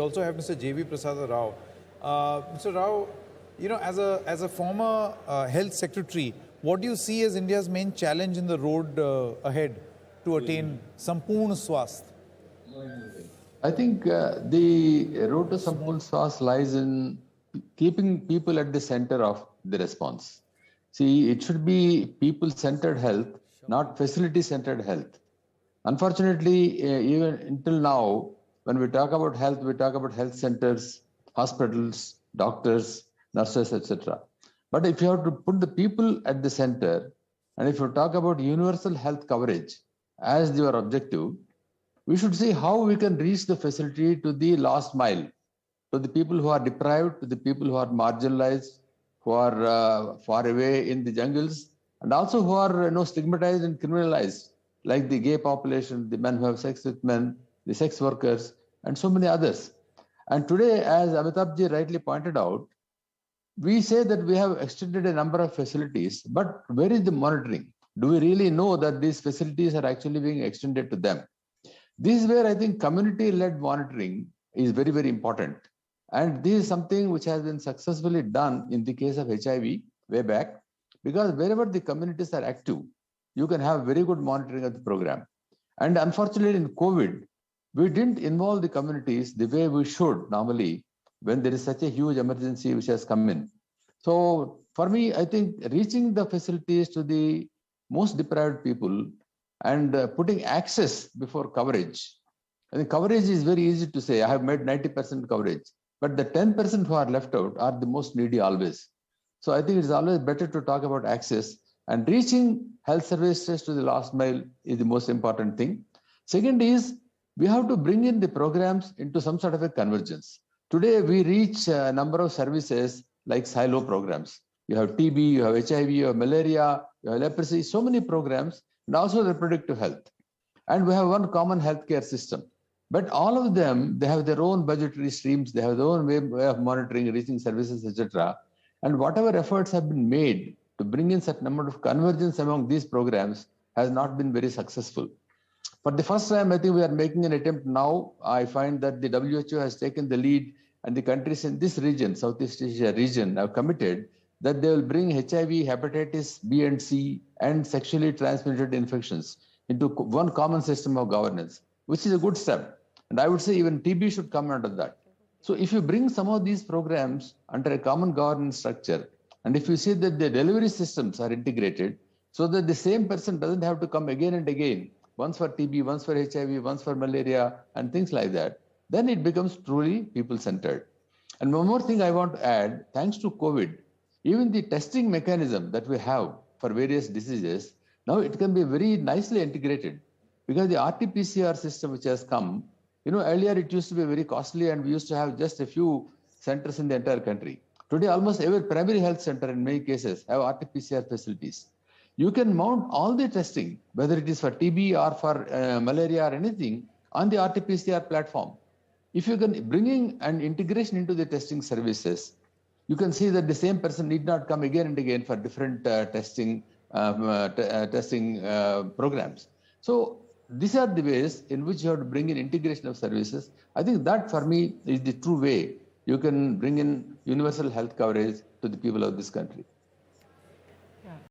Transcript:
We also have Mr. J.V. Prasada Rao. Mr. Rao, as a former health secretary, what do you see as India's main challenge in the road ahead to attain Sampoorn Swasth? I think the road to Sampoorn Swasth lies in keeping people at the center of the response. See, it should be people-centered health, not facility-centered health. Unfortunately, even until now, when we talk about health centers, hospitals, doctors, nurses, etc. But if you have to put the people at the center, and if you talk about universal health coverage as your objective, we should see how we can reach the facility to the last mile, to the people who are deprived, to the people who are marginalized, who are far away in the jungles, and also who are stigmatized and criminalized, like the gay population, the men who have sex with men, the sex workers, and so many others. And today, as Amitabh ji rightly pointed out, we say that we have extended a number of facilities, but where is the monitoring? Do we really know that these facilities are actually being extended to them? This is where I think community-led monitoring is very, very important. And this is something which has been successfully done in the case of HIV way back, because wherever the communities are active, you can have very good monitoring of the program. And unfortunately, in COVID, we didn't involve the communities the way we should normally when there is such a huge emergency which has come in. So for me, I think reaching the facilities to the most deprived people and putting access before coverage. I think coverage is very easy to say. I have made 90% coverage, but the 10% who are left out are the most needy always. So I think it's always better to talk about access, and reaching health services to the last mile is the most important thing. Second is, we have to bring in the programs into some sort of a convergence. Today, we reach a number of services like silo programs. You have TB, you have HIV, you have malaria, you have leprosy, so many programs, and also reproductive health. And we have one common healthcare system. But all of them, they have their own budgetary streams, they have their own way of monitoring, reaching services, etc. And whatever efforts have been made to bring in such number of convergence among these programs has not been very successful. For the first time, I think we are making an attempt now. I find that the WHO has taken the lead, and the countries in this region, Southeast Asia region, have committed that they will bring HIV, hepatitis B and C, and sexually transmitted infections into one common system of governance, which is a good step. And I would say even TB should come under that. So if you bring some of these programs under a common governance structure, and if you see that the delivery systems are integrated, so that the same person doesn't have to come again and again, once for TB, once for HIV, once for malaria, and things like that, then it becomes truly people-centered. And one more thing I want to add, thanks to COVID, even the testing mechanism that we have for various diseases, now it can be very nicely integrated, because the RT-PCR system which has come, earlier it used to be very costly and we used to have just a few centers in the entire country. Today, almost every primary health center in many cases have RT-PCR facilities. You can mount all the testing, whether it is for TB or for malaria or anything, on the RT-PCR platform. If you can bring in an integration into the testing services, you can see that the same person need not come again and again for different testing programs. So these are the ways in which you have to bring in integration of services. I think that for me is the true way you can bring in universal health coverage to the people of this country.